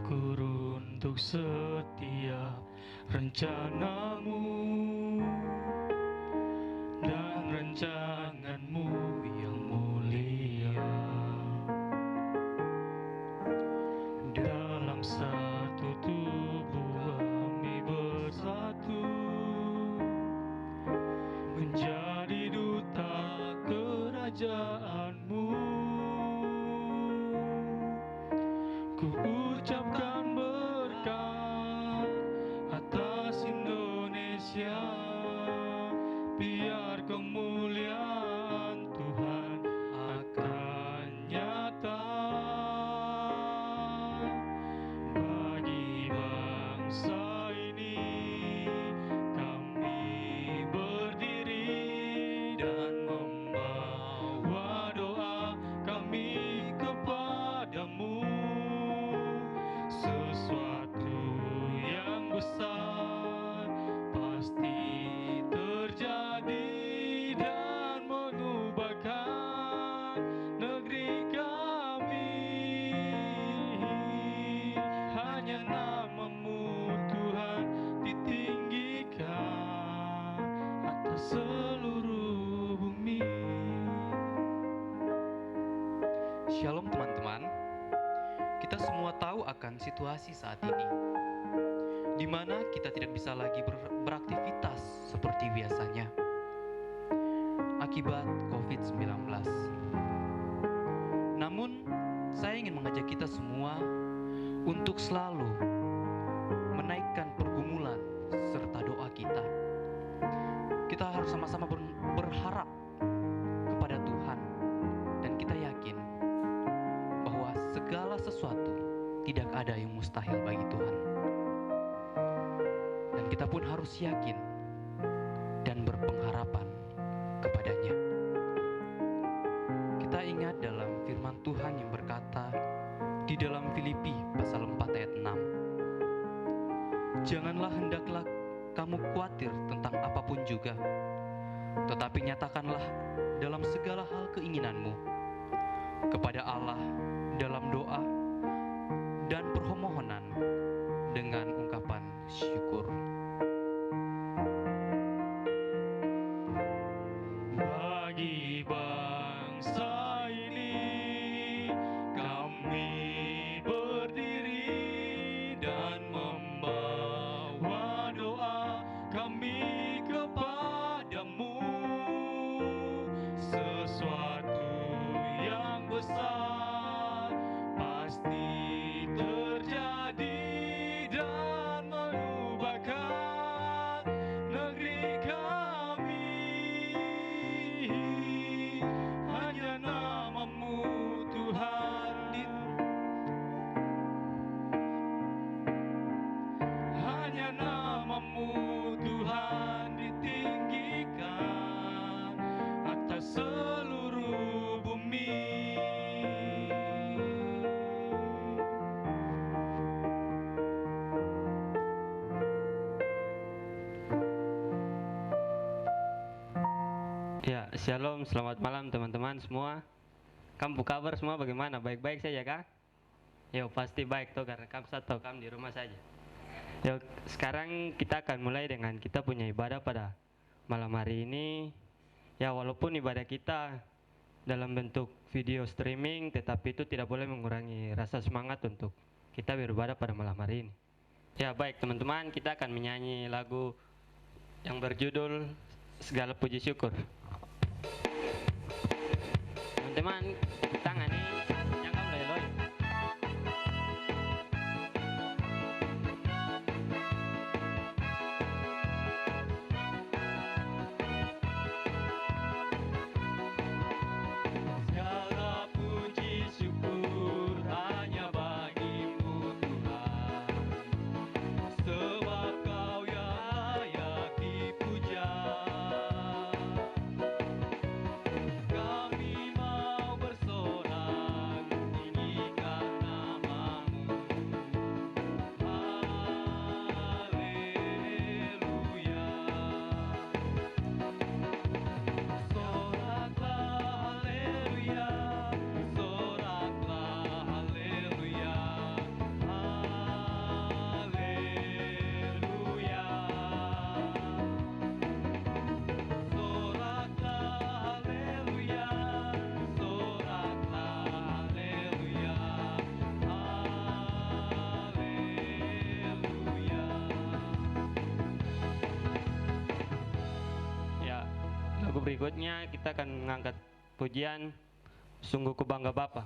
bersyukur untuk setiap rencanamu dan rancanganmu yang mulia. Dalam satu tubuh kami bersatu, menjadi duta kerajaanmu. Ku ucapkan berkat atas Indonesia, biar kemuliaan Tuhan akan nyata bagi bangsa ini. Kami berdiri dan membawa doa kami kepadamu. Sesuatu yang besar pasti terjadi dan mengubahkan negeri kami. Hanya namamu Tuhan ditinggikan atas seluruh bumi. Shalom teman-teman. Kita semua tahu akan situasi saat ini, di mana kita tidak bisa lagi beraktivitas seperti biasanya akibat COVID-19. Namun, saya ingin mengajak kita semua untuk selalu menaikkan pergumulan serta doa kita. Kita harus sama-sama berharap kepada Tuhan, dan kita yakin bahwa segala sesuatu tidak ada yang mustahil bagi Tuhan. Dan kita pun harus yakin dan berpengharapan kepadanya. Kita ingat dalam firman Tuhan yang berkata di dalam Filipi pasal 4 ayat 6, janganlah hendaklah kamu khawatir tentang apapun juga, tetapi nyatakanlah dalam segala hal keinginanmu kepada Allah dalam doa dan permohonan dengan ungkapan syukur. Bagi bangsa ini kami berdiri dan membawa doa kami kepadamu. Sesuatu yang besar pasti terjadi dan mengubahkan negeri kami. Hanya namamu Tuhan hanya namamu Tuhan ditinggikan atas seluruh bumi. Ya, shalom, selamat malam teman-teman semua. Kamu kabar semua bagaimana? Baik-baik saja kah? Yo, pasti baik toh, karena kamu satu kamu di rumah saja. Yo, sekarang kita akan mulai dengan kita punya ibadah pada malam hari ini. Ya, walaupun ibadah kita dalam bentuk video streaming, tetapi itu tidak boleh mengurangi rasa semangat untuk kita beribadah pada malam hari ini. Ya, baik teman-teman, kita akan menyanyi lagu yang berjudul Segala Puji Syukur. Teman-teman, tangan nih, jangan leloi. Segala puji syukur hanya bagimu Tuhan, sebab Kau yang layak dipuja. Kami mau bersorak berikutnya kita akan mengangkat pujian Sungguh Ku Bangga Bapa.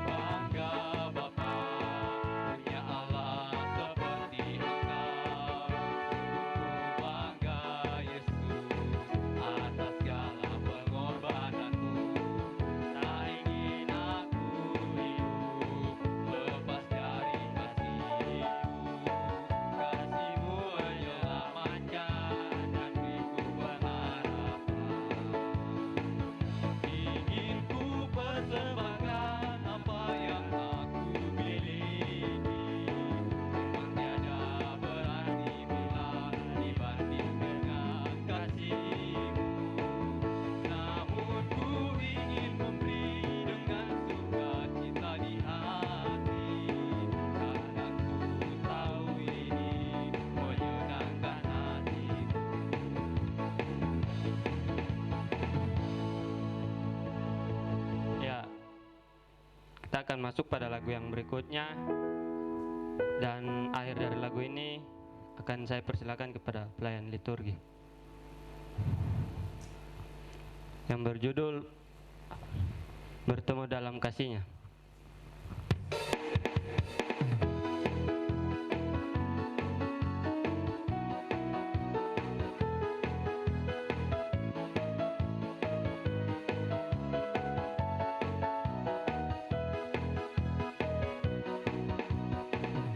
Bangga Bapa, punya Allah seperti Engkau. Ku bangga Yesus atas segala pengorbananmu. Tak ingin aku hidup lepas dari kasih-Mu. Kasih-Mu menyelamatkan dan beriku pengharapan. Ingin ku persembahkan apa yang aku miliki. Memang tiada berarti bila dibanding dengan kasih-Mu. Namun ku ingin memberi dengan sukacita di hati, karena ku tahu ini menyenangkan hati-Mu. Ya, kita akan masuk pada lagu yang berikutnya, dan akhir dari lagu ini akan saya persilakan kepada pelayan liturgi yang berjudul Bertemu Dalam Kasih-Nya.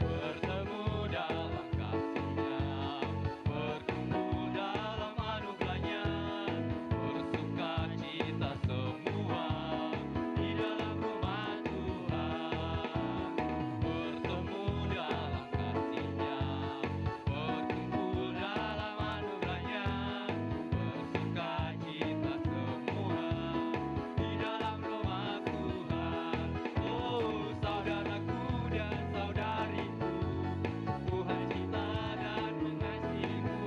Bertemu dalam kasih-Nya, berkumpul dalam anugerah-Nya, bersukacita semua di dalam rumah Tuhan. Bertemu dalam kasih-Nya, berkumpul dalam anugerah-Nya, bersukacita semua di dalam rumah Tuhan. Oh saudaraku dan saudariku, Tuhan cinta dan mengasihimu.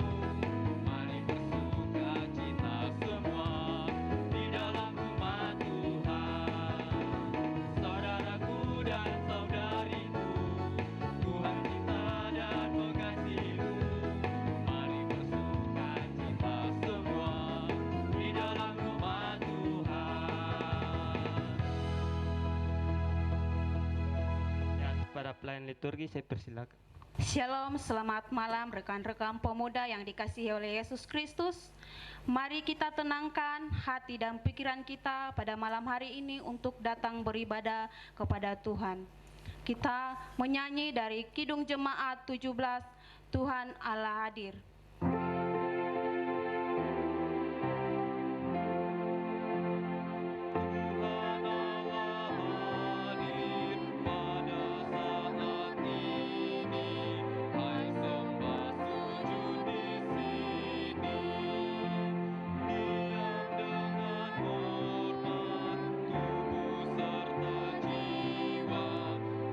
Mari bersukacita semua di dalam rumah Tuhan. Saudaraku dan saudariku, Tuhan cinta dan mengasihimu. Mari bersukacita semua di dalam rumah Tuhan. Ya, kepada pelayan liturgi saya persilakan. Shalom, selamat malam rekan-rekan pemuda yang dikasihi oleh Yesus Kristus. Mari kita tenangkan hati dan pikiran kita pada malam hari ini untuk datang beribadah kepada Tuhan. Kita menyanyi dari Kidung Jemaat 17, Tuhan Allah hadir. Tuhan Allah hadir pada saat ini. Hai sembah sujud di sini. Diam dengan hormat tubuh serta jiwa.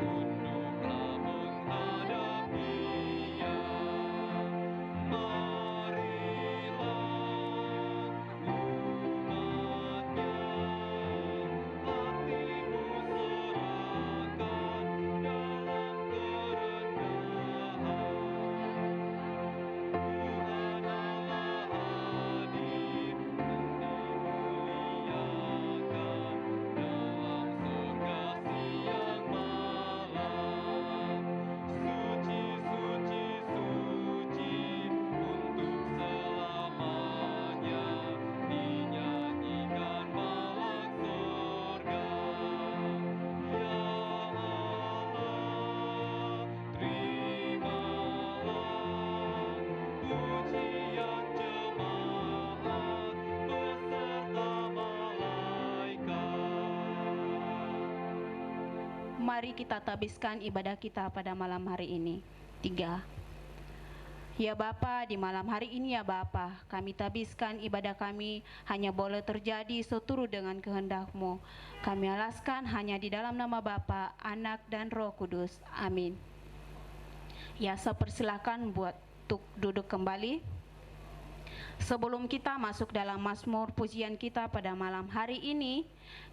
Tunduklah menghadap Dia. Marilah umatnya, hatimu serahkan dalam kerendahan. Tuhan Allah hadir dimuliakan dalam surga siang malam. Suci, suci, suci untuk selamanya dinyanyikan malak surga. Ya Allah, terimalah pujian jemaat beserta malaikat. Mari kita tabiskan ibadah kita pada malam hari ini. 3. Ya Bapa, di malam hari ini ya Bapa, kami tabiskan ibadah kami hanya boleh terjadi seturut dengan kehendak-Mu. Kami alaskan hanya di dalam nama Bapa, Anak dan Roh Kudus. Amin. Ya, saya persilakan buat untuk duduk kembali. Sebelum kita masuk dalam mazmur pujian kita pada malam hari ini,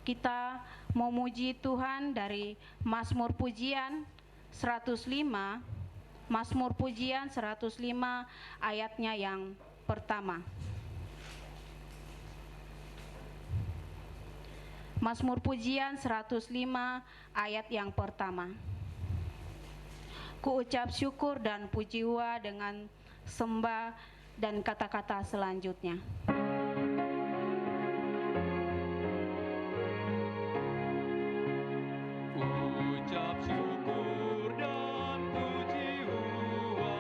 kita memuji Tuhan dari mazmur pujian 105, mazmur pujian 105 ayatnya yang pertama. Mazmur pujian 105 ayat yang pertama. Ku ucap syukur dan pujiwa dengan sembah dan kata-kata selanjutnya. Ucap syukur dan pujiwa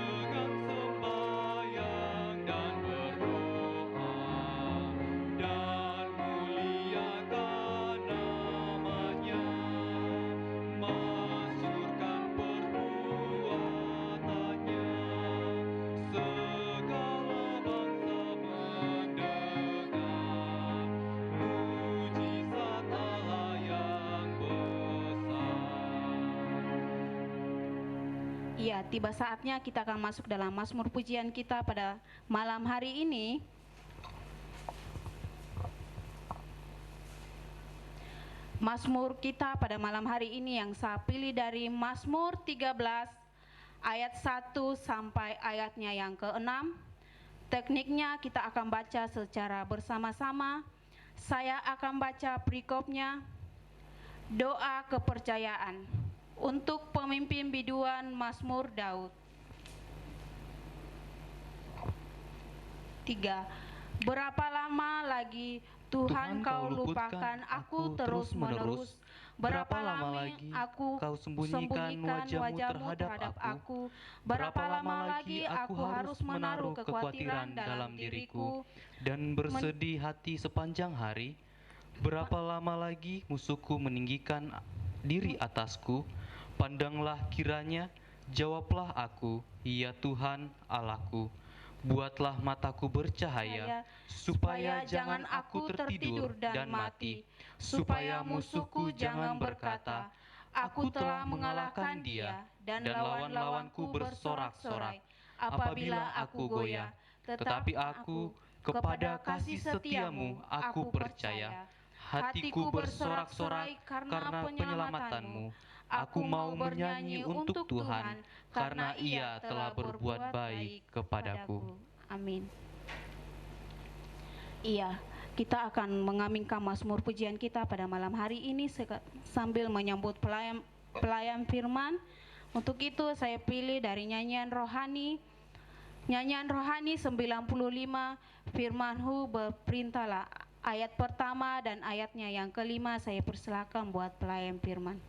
dengan sembahyang dan berdoa, dan muliakan namanya, masyurkan perbuatannya, segala bangsa mendengar mujizat Allah yang besar. Iya, tiba saatnya kita akan masuk dalam mazmur pujian kita pada malam hari ini. Mazmur kita pada malam hari ini yang saya pilih dari Mazmur 13 ayat 1 sampai ayatnya yang ke-6. Tekniknya kita akan baca secara bersama-sama. Saya akan baca perikopnya. Doa kepercayaan untuk pemimpin biduan Mazmur Daud. 3. Berapa lama lagi Tuhan kau lupakan aku terus-menerus? Berapa lama lagi kau sembunyikan wajahmu terhadap aku? Berapa lama lagi aku harus menaruh kekhawatiran dalam diriku dan bersedih hati sepanjang hari? Berapa lama lagi musuhku meninggikan diri atasku? Pandanglah kiranya, jawablah aku, ya Tuhan Allahku. Buatlah mataku bercahaya, supaya jangan aku tertidur dan mati, supaya musuhku jangan berkata, aku telah mengalahkan dia, dan lawan-lawanku bersorak-sorai apabila aku goyah. Tetapi aku, kepada kasih setiamu, aku percaya. Hatiku bersorak-sorai karena penyelamatanmu. Aku mau bernyanyi untuk Tuhan, karena Ia telah berbuat baik kepadaku. Amin. Iya, kita akan mengaminkan mazmur pujian kita pada malam hari ini sambil menyambut pelayan firman. Untuk itu saya pilih dari nyanyian rohani 95, firman-Hu berperintahlah. Ayat pertama dan ayatnya yang kelima saya persilakan buat pelayan firman.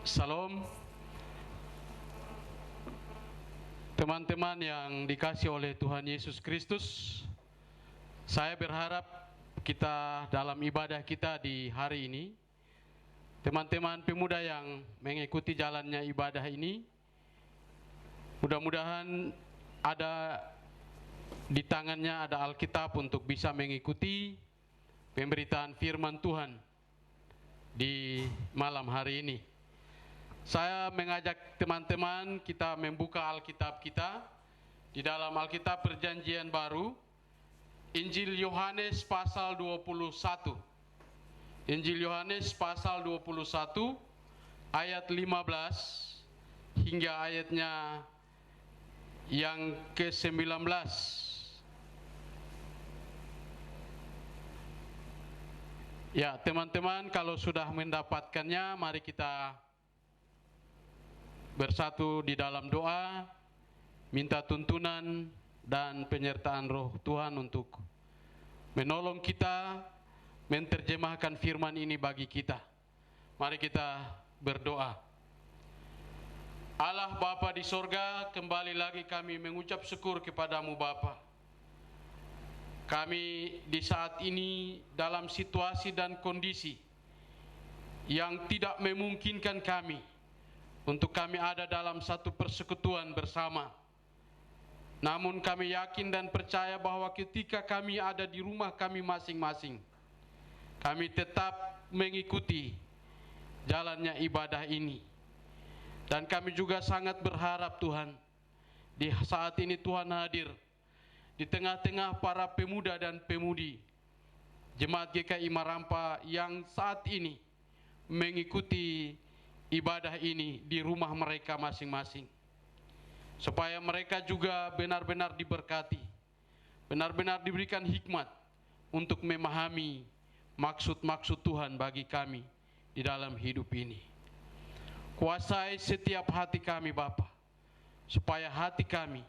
Salam. Teman-teman yang dikasihi oleh Tuhan Yesus Kristus, saya berharap kita dalam ibadah kita di hari ini, teman-teman pemuda yang mengikuti jalannya ibadah ini, mudah-mudahan ada di tangannya ada Alkitab untuk bisa mengikuti pemberitaan firman Tuhan di malam hari ini. Saya mengajak teman-teman kita membuka Alkitab kita di dalam Alkitab Perjanjian Baru, Injil Yohanes pasal 21. Injil Yohanes pasal 21 ayat 15 hingga ayatnya yang ke-19. Ya, teman-teman, kalau sudah mendapatkannya, mari kita bersatu di dalam doa, minta tuntunan dan penyertaan Roh Tuhan untuk menolong kita menerjemahkan firman ini bagi kita. Mari kita berdoa. Allah Bapa di sorga, kembali lagi kami mengucap syukur kepadamu Bapa. Kami di saat ini dalam situasi dan kondisi yang tidak memungkinkan kami untuk kami ada dalam satu persekutuan bersama. Namun kami yakin dan percaya bahwa ketika kami ada di rumah kami masing-masing, kami tetap mengikuti jalannya ibadah ini. Dan kami juga sangat berharap Tuhan, di saat ini Tuhan hadir di tengah-tengah para pemuda dan pemudi Jemaat GKI Marampa yang saat ini mengikuti ibadah ini di rumah mereka masing-masing. Supaya mereka juga benar-benar diberkati, benar-benar diberikan hikmat untuk memahami maksud-maksud Tuhan bagi kami di dalam hidup ini. Kuasai setiap hati kami Bapa, supaya hati kami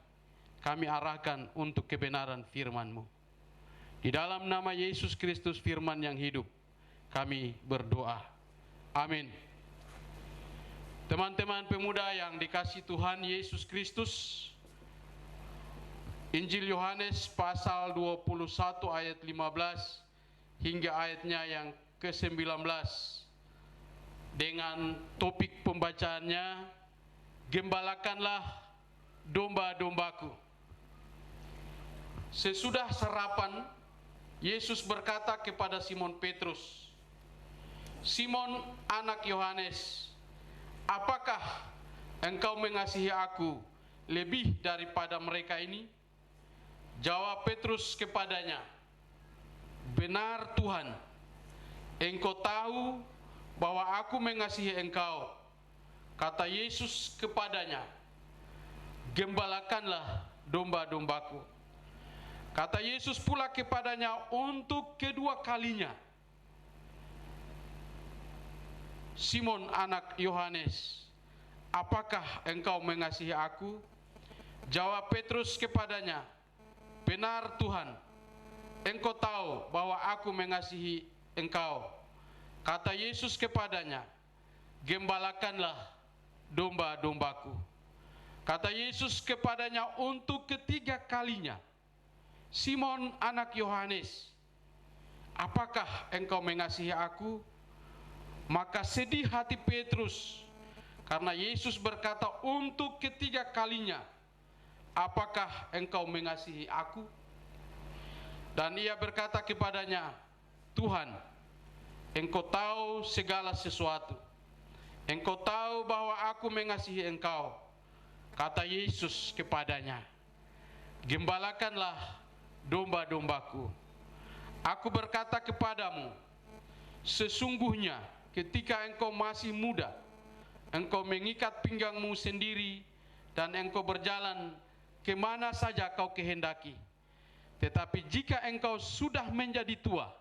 arahkan untuk kebenaran firman-Mu. Di dalam nama Yesus Kristus firman yang hidup, kami berdoa. Amin. Teman-teman pemuda yang dikasihi Tuhan Yesus Kristus, Injil Yohanes pasal 21 ayat 15 hingga ayatnya yang ke-19 dengan topik pembacaannya, Gembalakanlah domba-dombaku. Sesudah sarapan, Yesus berkata kepada Simon Petrus, Simon anak Yohanes, apakah engkau mengasihi aku lebih daripada mereka ini? Jawab Petrus kepadanya, benar Tuhan, engkau tahu bahwa aku mengasihi engkau. Kata Yesus kepadanya, gembalakanlah domba-dombaku. Kata Yesus pula kepadanya untuk kedua kalinya, Simon anak Yohanes, apakah engkau mengasihi aku? Jawab Petrus kepadanya, benar Tuhan, engkau tahu bahwa aku mengasihi engkau. Kata Yesus kepadanya, gembalakanlah domba-dombaku. Kata Yesus kepadanya untuk ketiga kalinya, Simon anak Yohanes, apakah engkau mengasihi aku? Maka sedih hati Petrus karena Yesus berkata untuk ketiga kalinya, apakah engkau mengasihi aku? Dan ia berkata kepadanya, Tuhan, engkau tahu segala sesuatu. Engkau tahu bahwa aku mengasihi engkau. Kata Yesus kepadanya, gembalakanlah domba-dombaku. Aku berkata kepadamu, sesungguhnya ketika engkau masih muda, engkau mengikat pinggangmu sendiri dan engkau berjalan kemana saja kau kehendaki. Tetapi jika engkau sudah menjadi tua,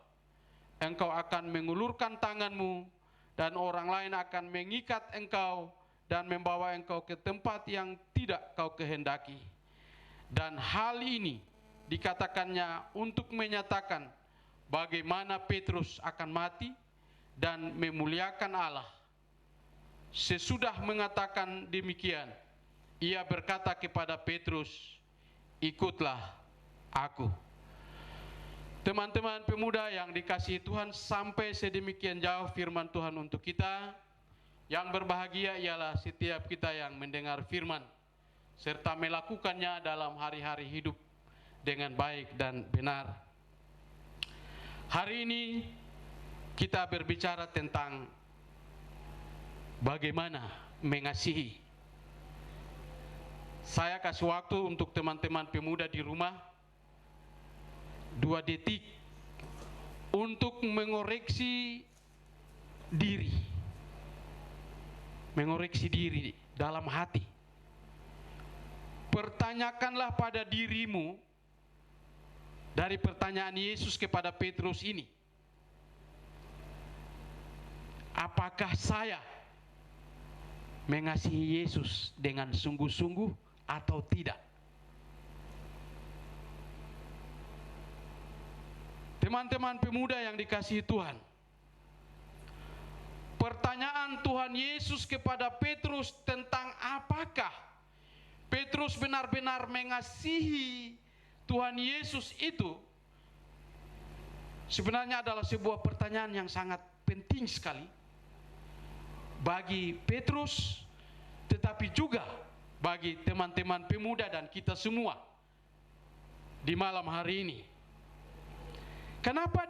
engkau akan mengulurkan tanganmu dan orang lain akan mengikat engkau dan membawa engkau ke tempat yang tidak kau kehendaki. Dan hal ini dikatakannya untuk menyatakan bagaimana Petrus akan mati dan memuliakan Allah. Sesudah mengatakan demikian, ia berkata kepada Petrus, ikutlah aku. Teman-teman pemuda yang dikasihi Tuhan, sampai sedemikian jauh firman Tuhan untuk kita. Yang berbahagia ialah setiap kita yang mendengar firman serta melakukannya dalam hari-hari hidup dengan baik dan benar. Hari ini kita berbicara tentang bagaimana mengasihi. Saya kasih waktu untuk teman-teman pemuda di rumah 2 detik untuk mengoreksi diri. Mengoreksi diri dalam hati. Pertanyakanlah pada dirimu dari pertanyaan Yesus kepada Petrus ini. apakah saya mengasihi Yesus dengan sungguh-sungguh atau tidak? Teman-teman pemuda yang dikasihi Tuhan, pertanyaan Tuhan Yesus kepada Petrus tentang apakah Petrus benar-benar mengasihi Tuhan Yesus itu sebenarnya adalah sebuah pertanyaan yang sangat penting sekali bagi Petrus, tetapi juga bagi teman-teman pemuda dan kita semua di malam hari ini. Kenapa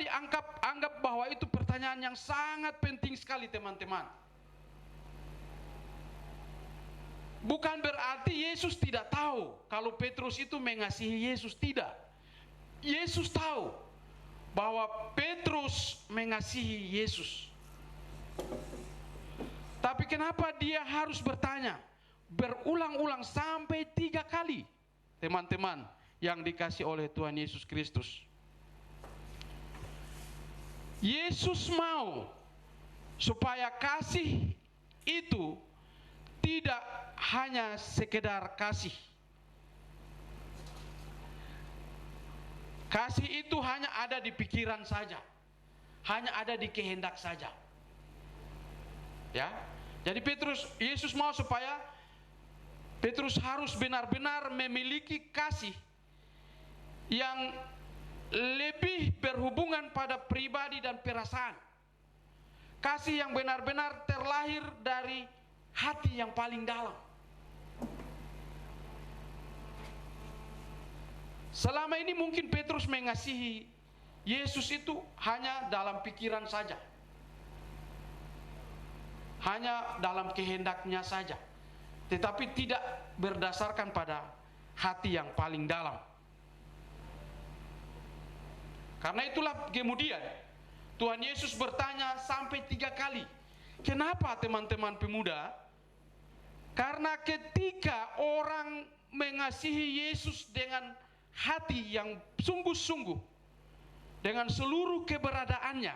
anggap bahwa itu pertanyaan yang sangat penting sekali, teman-teman? Bukan berarti Yesus tidak tahu kalau Petrus itu mengasihi Yesus, tidak. Yesus tahu bahwa Petrus mengasihi Yesus. Tapi kenapa dia harus bertanya berulang-ulang sampai 3 kali, teman-teman yang dikasih oleh Tuhan Yesus Kristus? Yesus mau supaya kasih itu tidak hanya sekedar kasih. Kasih itu hanya ada di pikiran saja, hanya ada di kehendak saja. Ya, jadi Yesus mau supaya Petrus harus benar-benar memiliki kasih yang lebih berhubungan pada pribadi dan perasaan. Kasih yang benar-benar terlahir dari hati yang paling dalam. Selama ini mungkin Petrus mengasihi Yesus itu hanya dalam pikiran saja, hanya dalam kehendaknya saja, tetapi tidak berdasarkan pada hati yang paling dalam. Karena itulah kemudian Tuhan Yesus bertanya sampai 3 kali. Kenapa, teman-teman pemuda? Karena ketika orang mengasihi Yesus dengan hati yang sungguh-sungguh, dengan seluruh keberadaannya,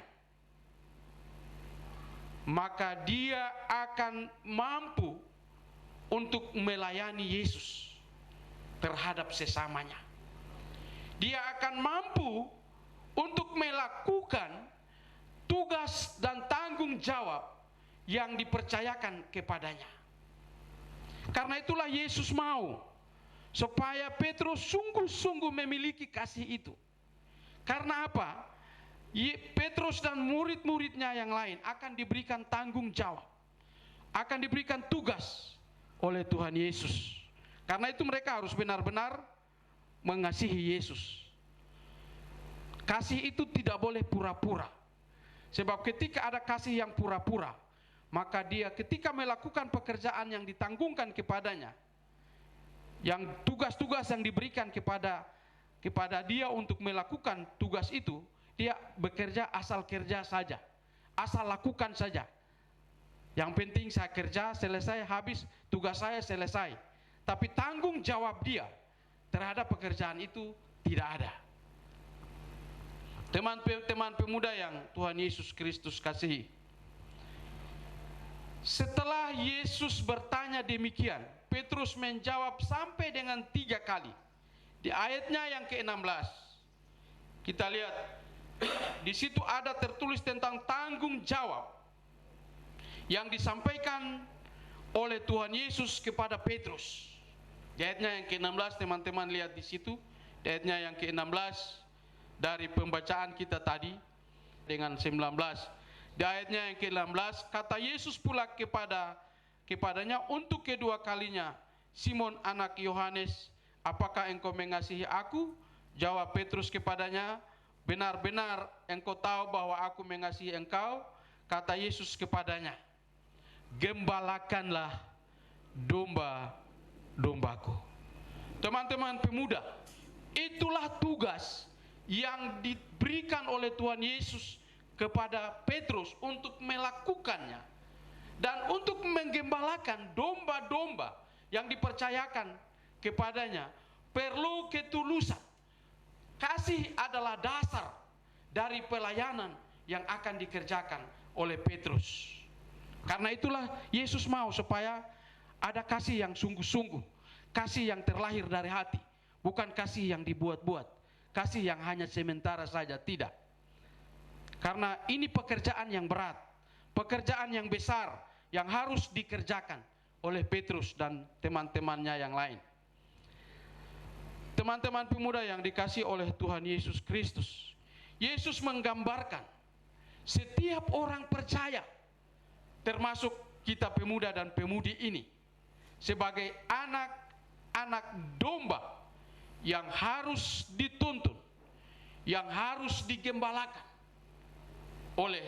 maka dia akan mampu untuk melayani Yesus terhadap sesamanya. Dia akan mampu untuk melakukan tugas dan tanggung jawab yang dipercayakan kepadanya. Karena itulah Yesus mau supaya Petrus sungguh-sungguh memiliki kasih itu. Karena apa? Petrus dan murid-muridnya yang lain akan diberikan tanggung jawab, akan diberikan tugas oleh Tuhan Yesus. Karena itu mereka harus benar-benar mengasihi Yesus. Kasih itu tidak boleh pura-pura. Sebab ketika ada kasih yang pura-pura, maka dia ketika melakukan pekerjaan yang ditanggungkan kepadanya, yang tugas-tugas yang diberikan kepada dia untuk melakukan tugas itu, dia bekerja asal kerja saja, asal lakukan saja. Yang penting saya kerja, selesai, habis, tugas saya selesai. Tapi tanggung jawab dia terhadap pekerjaan itu tidak ada. Teman-teman pemuda yang Tuhan Yesus Kristus kasihi, setelah Yesus bertanya demikian, Petrus menjawab sampai dengan 3 kali. Di ayatnya yang ke-16, kita lihat di situ ada tertulis tentang tanggung jawab yang disampaikan oleh Tuhan Yesus kepada Petrus. Di ayatnya yang ke-16, teman-teman lihat di situ, di ayatnya yang ke-16 dari pembacaan kita tadi dengan 19. Di ayatnya yang ke-16, kata Yesus pula kepadanya untuk kedua kalinya, Simon anak Yohanes, apakah engkau mengasihi aku? Jawab Petrus kepadanya, benar-benar engkau tahu bahwa aku mengasihi engkau. Kata Yesus kepadanya, gembalakanlah domba-dombaku. Teman-teman pemuda, itulah tugas yang diberikan oleh Tuhan Yesus kepada Petrus untuk melakukannya dan untuk menggembalakan domba-domba yang dipercayakan kepadanya. Perlu ketulusan. Kasih adalah dasar dari pelayanan yang akan dikerjakan oleh Petrus. Karena itulah Yesus mau supaya ada kasih yang sungguh-sungguh, kasih yang terlahir dari hati, bukan kasih yang dibuat-buat, kasih yang hanya sementara saja, tidak. Karena ini pekerjaan yang berat, pekerjaan yang besar yang harus dikerjakan oleh Petrus dan teman-temannya yang lain. Teman-teman pemuda yang dikasihi oleh Tuhan Yesus Kristus, Yesus menggambarkan setiap orang percaya, termasuk kita pemuda dan pemudi ini, sebagai anak-anak domba yang harus dituntun, yang harus digembalakan oleh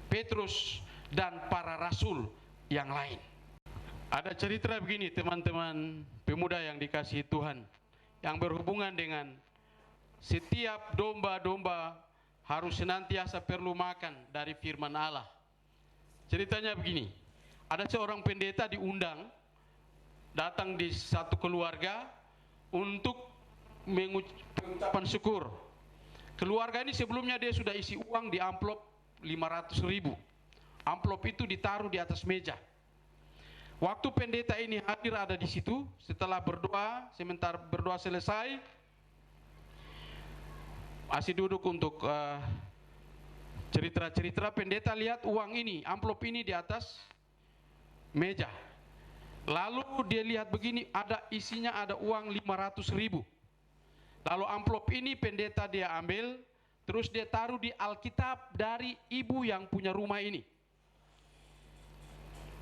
Petrus dan para rasul yang lain. Ada cerita begini, teman-teman pemuda yang dikasihi Tuhan, yang berhubungan dengan setiap domba-domba harus senantiasa perlu makan dari firman Allah. Ceritanya begini, ada seorang pendeta diundang datang di satu keluarga untuk mengucapkan syukur. Keluarga ini sebelumnya dia sudah isi uang di amplop 500.000. Amplop itu ditaruh di atas meja. Waktu pendeta ini hadir ada di situ, setelah berdoa, sebentar berdoa selesai, masih duduk untuk cerita-cerita, pendeta lihat uang ini, amplop ini di atas meja. Lalu dia lihat begini, isinya ada uang 500.000. Lalu amplop ini pendeta dia ambil, terus dia taruh di Alkitab dari ibu yang punya rumah ini.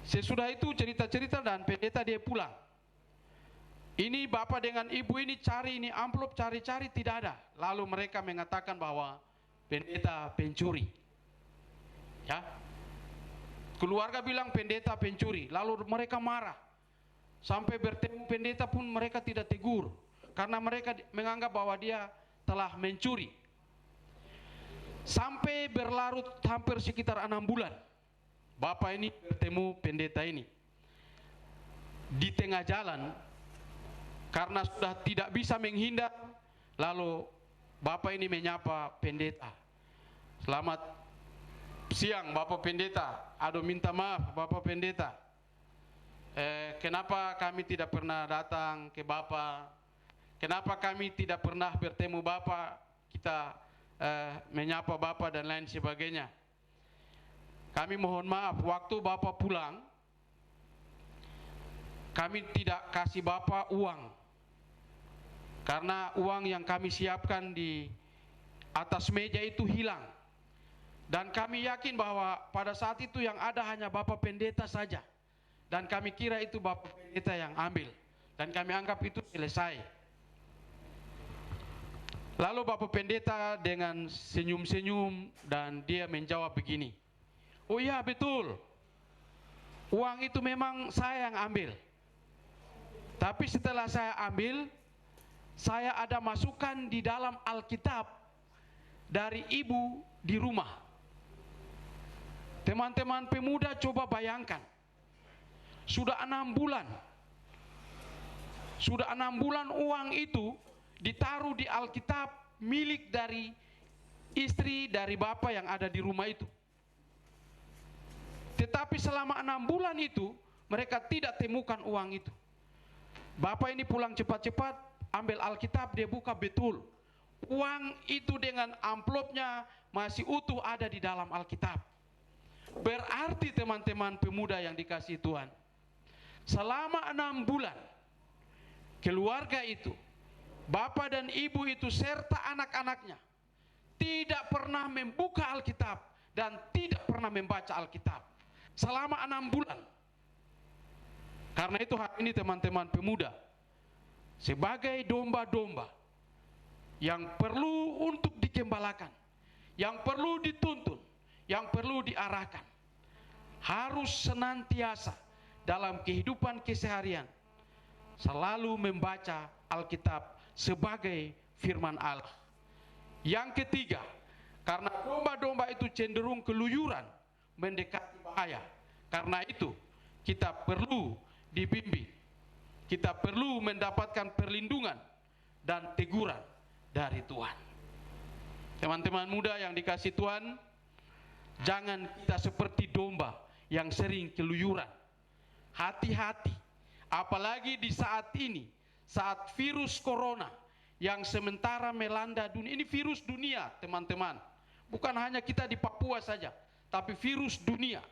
Sesudah itu cerita-cerita dan pendeta dia pulang. Ini bapak dengan ibu ini cari ini amplop, cari-cari tidak ada. Lalu mereka mengatakan bahwa pendeta pencuri. Ya. Keluarga bilang pendeta pencuri, lalu mereka marah. Sampai bertemu pendeta pun mereka tidak tegur, karena mereka menganggap bahwa dia telah mencuri. Sampai berlarut hampir sekitar 6 bulan. Bapak ini bertemu pendeta ini. Di tengah jalan, karena sudah tidak bisa menghindar, lalu bapak ini menyapa pendeta. Selamat siang Bapak Pendeta. Aduh minta maaf Bapak Pendeta. Kenapa kami tidak pernah datang ke Bapak? Kenapa kami tidak pernah bertemu Bapak? Kita menyapa Bapak dan lain sebagainya. Kami mohon maaf, waktu Bapak pulang, kami tidak kasih Bapak uang. Karena uang yang kami siapkan di atas meja itu hilang. Dan kami yakin bahwa pada saat itu yang ada hanya Bapak Pendeta saja. Dan kami kira itu Bapak Pendeta yang ambil. Dan kami anggap itu selesai. Lalu Bapak Pendeta dengan senyum-senyum dan dia menjawab begini. Oh iya betul, uang itu memang saya yang ambil. Tapi setelah saya ambil, saya ada masukan di dalam Alkitab dari ibu di rumah. Teman-teman pemuda coba bayangkan, sudah 6 bulan. Sudah 6 bulan uang itu ditaruh di Alkitab milik dari istri dari bapak yang ada di rumah itu. Tetapi selama 6 bulan itu mereka tidak temukan uang itu. Bapak ini pulang cepat-cepat, ambil Alkitab, dia buka betul. Uang itu dengan amplopnya masih utuh ada di dalam Alkitab. Berarti teman-teman pemuda yang dikasihi Tuhan, selama 6 bulan keluarga itu, bapak dan ibu itu serta anak-anaknya tidak pernah membuka Alkitab dan tidak pernah membaca Alkitab selama 6 bulan. Karena itu hari ini teman-teman pemuda, sebagai domba-domba yang perlu untuk digembalakan, yang perlu dituntun, yang perlu diarahkan, harus senantiasa dalam kehidupan keseharian selalu membaca Alkitab sebagai firman Allah. Yang ketiga, karena domba-domba itu cenderung keluyuran, mendekati bahaya. Karena itu kita perlu dibimbing, kita perlu mendapatkan perlindungan dan teguran dari Tuhan. Teman-teman muda yang dikasihi Tuhan, jangan kita seperti domba yang sering keluyuran. Hati-hati, apalagi di saat ini, saat virus corona yang sementara melanda dunia. Ini virus dunia, teman-teman. Bukan hanya kita di Papua saja, tapi virus dunia.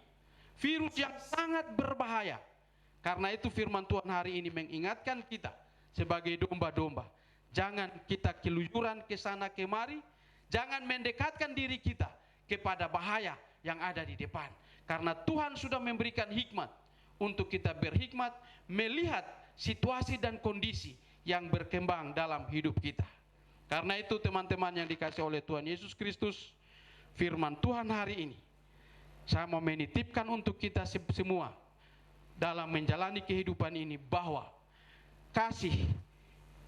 Virus yang sangat berbahaya. Karena itu firman Tuhan hari ini mengingatkan kita sebagai domba-domba. Jangan kita keluyuran ke sana kemari, jangan mendekatkan diri kita kepada bahaya yang ada di depan. Karena Tuhan sudah memberikan hikmat untuk kita berhikmat melihat situasi dan kondisi yang berkembang dalam hidup kita. Karena itu teman-teman yang dikasihi oleh Tuhan Yesus Kristus, firman Tuhan hari ini saya mau menitipkan untuk kita semua dalam menjalani kehidupan ini, bahwa kasih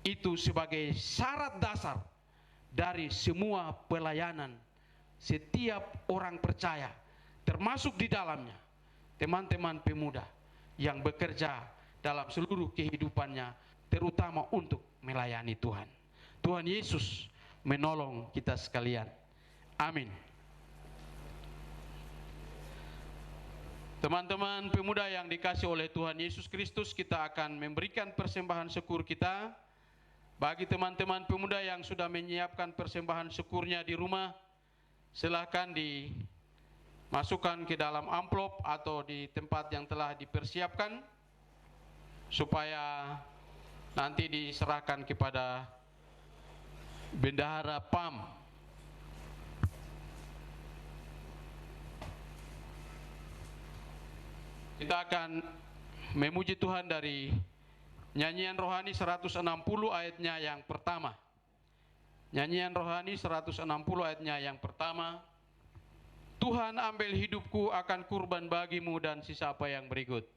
itu sebagai syarat dasar dari semua pelayanan setiap orang percaya, termasuk di dalamnya teman-teman pemuda yang bekerja dalam seluruh kehidupannya, terutama untuk melayani Tuhan. Tuhan Yesus menolong kita sekalian. Amin. Teman-teman pemuda yang dikasihi oleh Tuhan Yesus Kristus, kita akan memberikan persembahan syukur kita. Bagi teman-teman pemuda yang sudah menyiapkan persembahan syukurnya di rumah, silakan dimasukkan ke dalam amplop atau di tempat yang telah dipersiapkan, supaya nanti diserahkan kepada bendahara PAM. Kita akan memuji Tuhan dari nyanyian rohani 160 ayatnya yang pertama. Nyanyian rohani 160 ayatnya yang pertama. Tuhan, ambil hidupku akan kurban bagimu, dan sisa apa yang berikut.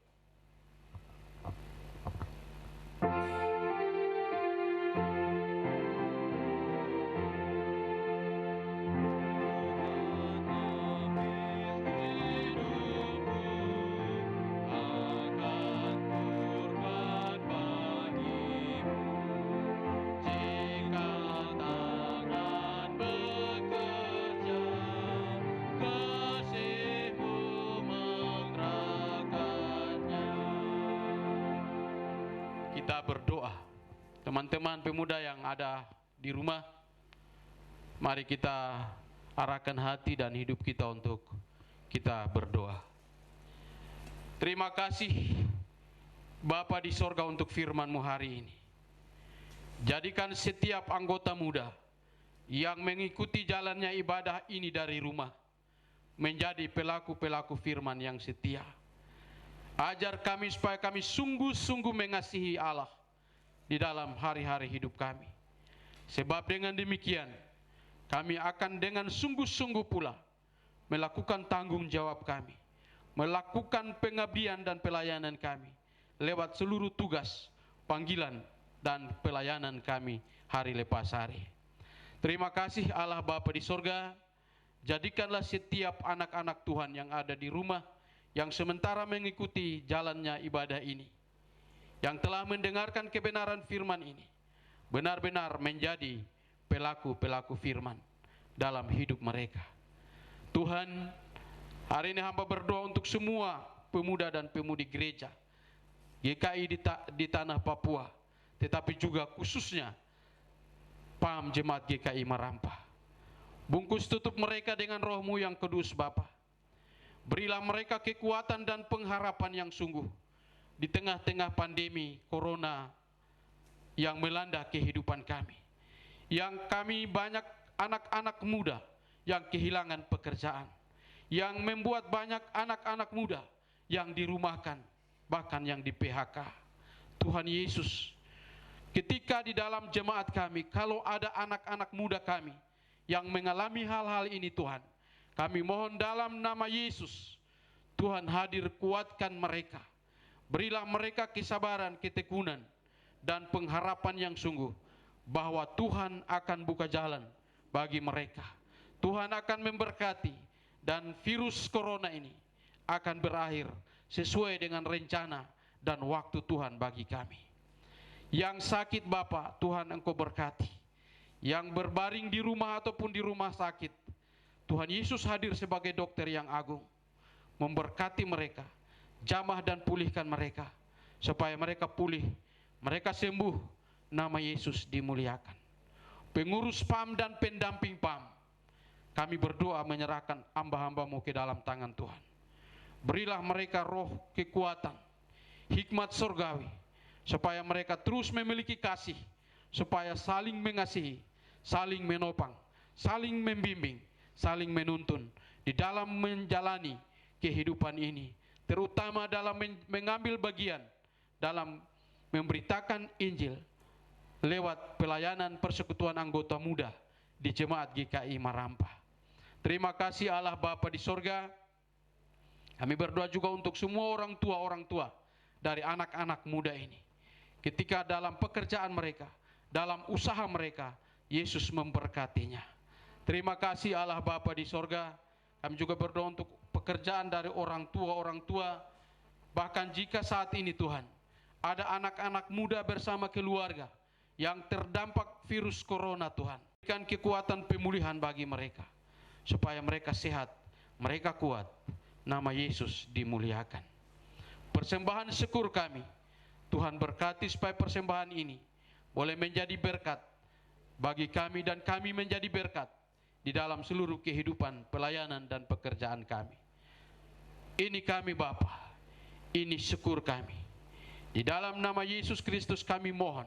Kita berdoa. Teman-teman pemuda yang ada di rumah, mari kita arahkan hati dan hidup kita untuk kita berdoa. Terima kasih Bapa di sorga untuk firman-Mu hari ini. Jadikan setiap anggota muda yang mengikuti jalannya ibadah ini dari rumah menjadi pelaku-pelaku firman yang setia. Ajar kami supaya kami sungguh-sungguh mengasihi Allah di dalam hari-hari hidup kami. Sebab dengan demikian, kami akan dengan sungguh-sungguh pula melakukan tanggung jawab kami, melakukan pengabdian dan pelayanan kami lewat seluruh tugas, panggilan, dan pelayanan kami hari lepas hari. Terima kasih Allah Bapa di sorga. Jadikanlah setiap anak-anak Tuhan yang ada di rumah, yang sementara mengikuti jalannya ibadah ini, yang telah mendengarkan kebenaran firman ini, benar-benar menjadi pelaku-pelaku firman dalam hidup mereka. Tuhan, hari ini hamba berdoa untuk semua pemuda dan pemudi gereja GKI di tanah Papua, tetapi juga khususnya PAM Jemaat GKI Marampah. Bungkus tutup mereka dengan Roh-Mu yang kudus Bapa. Berilah mereka kekuatan dan pengharapan yang sungguh di tengah-tengah pandemi corona yang melanda kehidupan kami. Yang kami banyak anak-anak muda yang kehilangan pekerjaan, yang membuat banyak anak-anak muda yang dirumahkan, bahkan yang di PHK. Tuhan Yesus, ketika di dalam jemaat kami, kalau ada anak-anak muda kami yang mengalami hal-hal ini Tuhan, kami mohon dalam nama Yesus, Tuhan hadir kuatkan mereka. Berilah mereka kesabaran, ketekunan, dan pengharapan yang sungguh, bahwa Tuhan akan buka jalan bagi mereka. Tuhan akan memberkati, dan virus corona ini akan berakhir sesuai dengan rencana dan waktu Tuhan bagi kami. Yang sakit Bapa, Tuhan Engkau berkati. Yang berbaring di rumah ataupun di rumah sakit, Tuhan Yesus hadir sebagai dokter yang agung. memberkati mereka, jamah dan pulihkan mereka, supaya mereka pulih, mereka sembuh, nama Yesus dimuliakan. Pengurus PAM dan pendamping PAM, kami berdoa menyerahkan hamba-hambamu ke dalam tangan Tuhan. Berilah mereka roh kekuatan, hikmat surgawi, supaya mereka terus memiliki kasih, supaya saling mengasihi, saling menopang, saling membimbing, saling menuntun di dalam menjalani kehidupan ini, terutama dalam mengambil bagian dalam memberitakan Injil lewat pelayanan persekutuan anggota muda di Jemaat GKI Marampah. Terima kasih Allah Bapa di sorga. Kami berdoa juga untuk semua orang tua dari anak-anak muda ini. Ketika dalam pekerjaan mereka, dalam usaha mereka, Yesus memberkatinya. Terima kasih Allah Bapa di sorga. Kami juga berdoa untuk pekerjaan dari orang tua, bahkan jika saat ini Tuhan, ada anak-anak muda bersama keluarga yang terdampak virus corona Tuhan. Berikan kekuatan pemulihan bagi mereka, supaya mereka sehat, mereka kuat, nama Yesus dimuliakan. Persembahan syukur kami, Tuhan berkati supaya persembahan ini boleh menjadi berkat bagi kami dan kami menjadi berkat di dalam seluruh kehidupan, pelayanan dan pekerjaan kami. Ini kami Bapa, ini syukur kami. Di dalam nama Yesus Kristus kami mohon,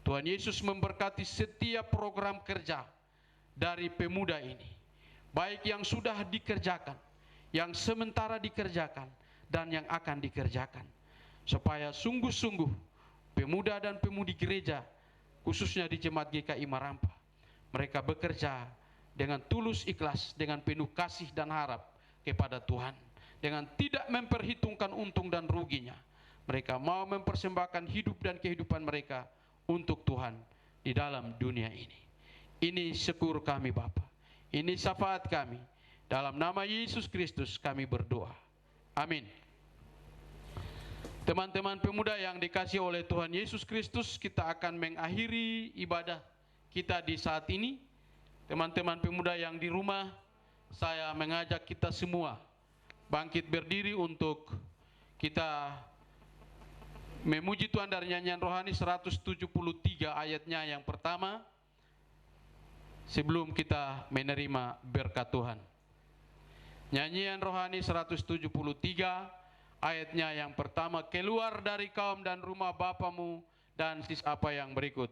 Tuhan Yesus memberkati setiap program kerja dari pemuda ini, baik yang sudah dikerjakan, yang sementara dikerjakan, dan yang akan dikerjakan, supaya sungguh-sungguh pemuda dan pemudi gereja, khususnya di Jemaat GKI Marampah, mereka bekerja dengan tulus ikhlas, dengan penuh kasih dan harap kepada Tuhan, dengan tidak memperhitungkan untung dan ruginya. Mereka mau mempersembahkan hidup dan kehidupan mereka untuk Tuhan di dalam dunia ini. Ini syukur kami Bapa, ini syafaat kami. Dalam nama Yesus Kristus kami berdoa. Amin. Teman-teman pemuda yang dikasihi oleh Tuhan Yesus Kristus, kita akan mengakhiri ibadah kita di saat ini. Teman-teman pemuda yang di rumah, saya mengajak kita semua bangkit berdiri untuk kita memuji Tuhan dari nyanyian rohani 173 ayatnya yang pertama, sebelum kita menerima berkat Tuhan. Nyanyian rohani 173 ayatnya yang pertama, keluar dari kaum dan rumah bapamu dan sisa apa yang berikut.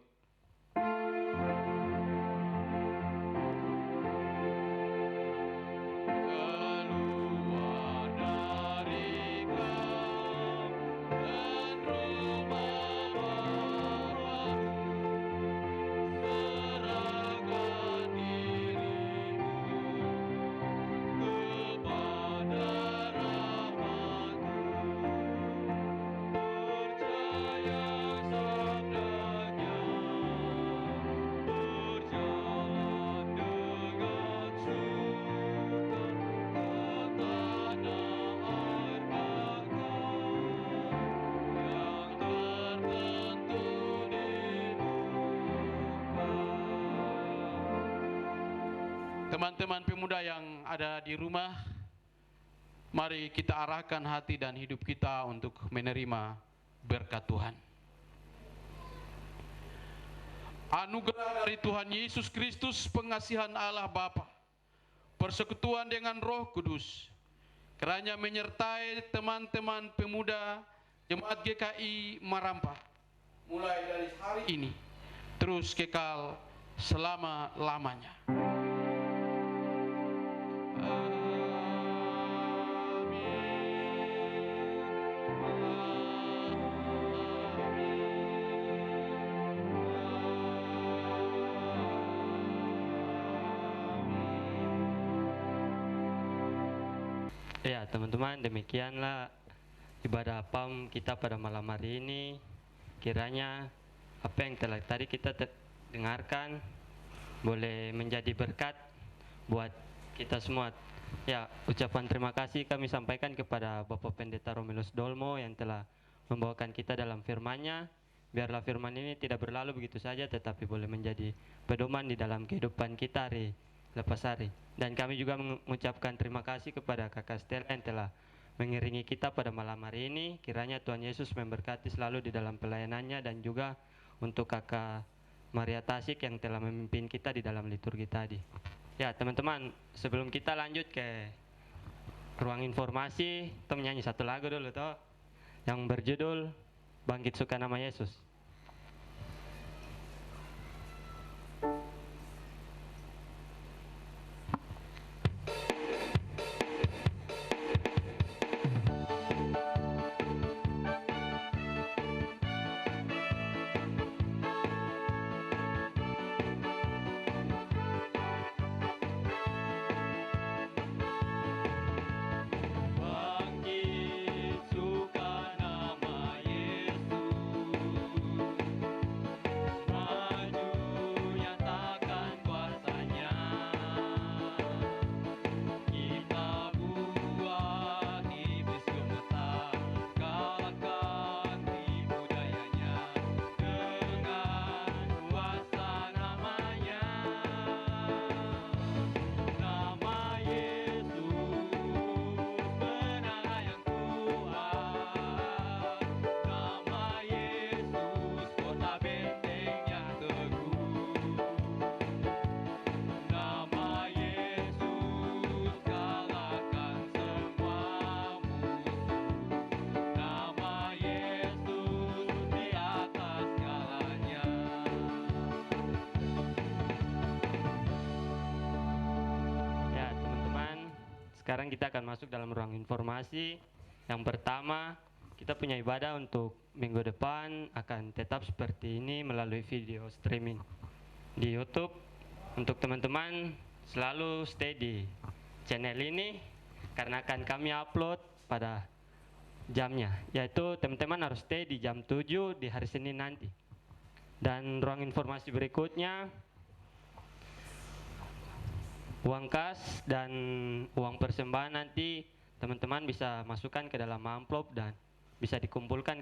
Teman-teman pemuda yang ada di rumah, mari kita arahkan hati dan hidup kita untuk menerima berkat Tuhan. Anugerah dari Tuhan Yesus Kristus, pengasihan Allah Bapa, persekutuan dengan Roh Kudus, kiranya menyertai teman-teman pemuda Jemaat GKI Marampah, mulai dari hari ini, terus kekal selama-lamanya. Ya teman-teman, demikianlah ibadah PAM kita pada malam hari ini. Kiranya apa yang telah tadi kita dengarkan boleh menjadi berkat buat kita semua. Ya, ucapan terima kasih kami sampaikan kepada Bapak Pendeta Romulus Dolmo yang telah membawakan kita dalam firman-Nya. Biarlah firman ini tidak berlalu begitu saja, tetapi boleh menjadi pedoman di dalam kehidupan kita hari Lepasari. Dan kami juga mengucapkan terima kasih kepada Kakak Stella yang telah mengiringi kita pada malam hari ini. Kiranya Tuhan Yesus memberkati selalu di dalam pelayanannya, dan juga untuk Kakak Maria Tasik yang telah memimpin kita di dalam liturgi tadi. Ya teman-teman, sebelum kita lanjut ke ruang informasi, kita menyanyi satu lagu dulu toh, yang berjudul Bangkit Suka Nama Yesus. Bangkit suka nama Yesus, maju nyatakan kuasanya. Kita buat iblis gemetar, kalahkan tipu dayanya dengan kuasa namanya. Nama Yesus menara yang kuat, nama Yesus kota benteng yang teguh, nama Yesus kalahkan semua musuh, nama Yesus di atas segalanya. Ya teman-teman, sekarang kita akan masuk dalam ruang informasi. Yang pertama, kita punya ibadah untuk minggu depan akan tetap seperti ini melalui video streaming di YouTube. Untuk teman-teman selalu stay di channel ini karena akan kami upload pada jamnya, yaitu teman-teman harus stay di jam 7 di hari Senin nanti. Dan ruang informasi berikutnya, uang kas dan uang persembahan nanti teman-teman bisa masukkan ke dalam amplop dan bisa dikumpulkan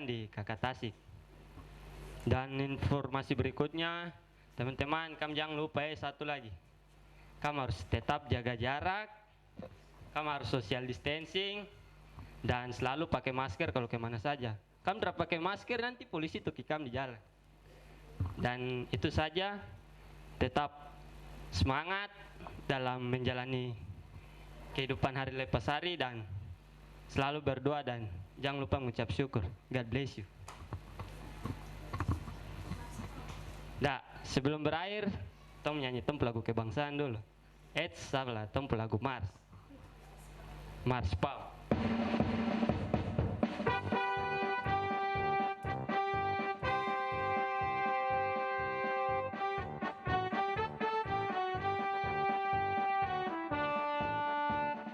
di Kakak Tasik. Dan informasi berikutnya, teman-teman, kamu jangan lupa satu lagi. Kamu harus tetap jaga jarak, kamu harus social distancing, dan selalu pakai masker kalau kemana saja. Kamu tidak pakai masker nanti polisi tuki kamu di jalan. Dan itu saja, tetap semangat dalam menjalani kehidupan hari Lepasari dan selalu berdoa dan jangan lupa mengucap syukur. God bless you. Sebelum berakhir, kita menyanyi tempo lagu kebangsaan dulu. Salah tempo lagu Mars. Mars Pau.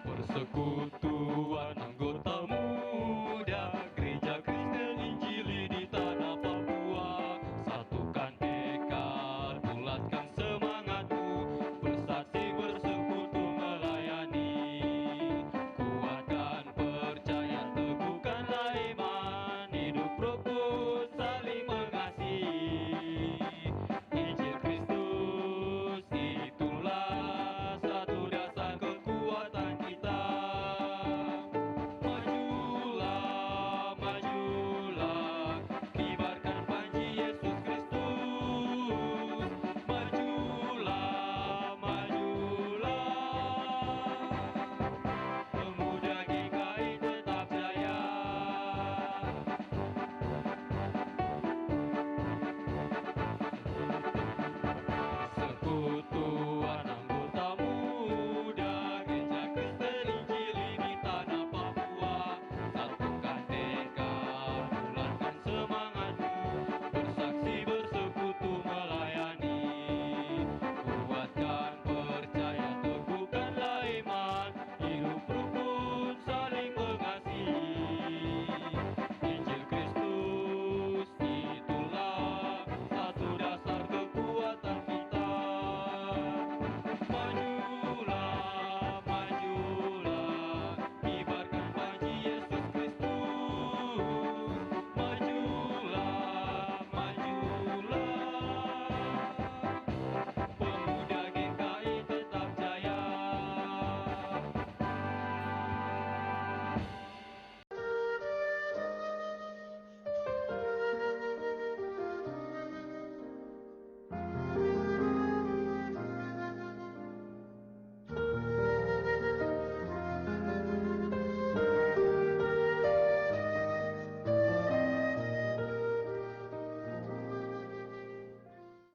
Persekutuan anggota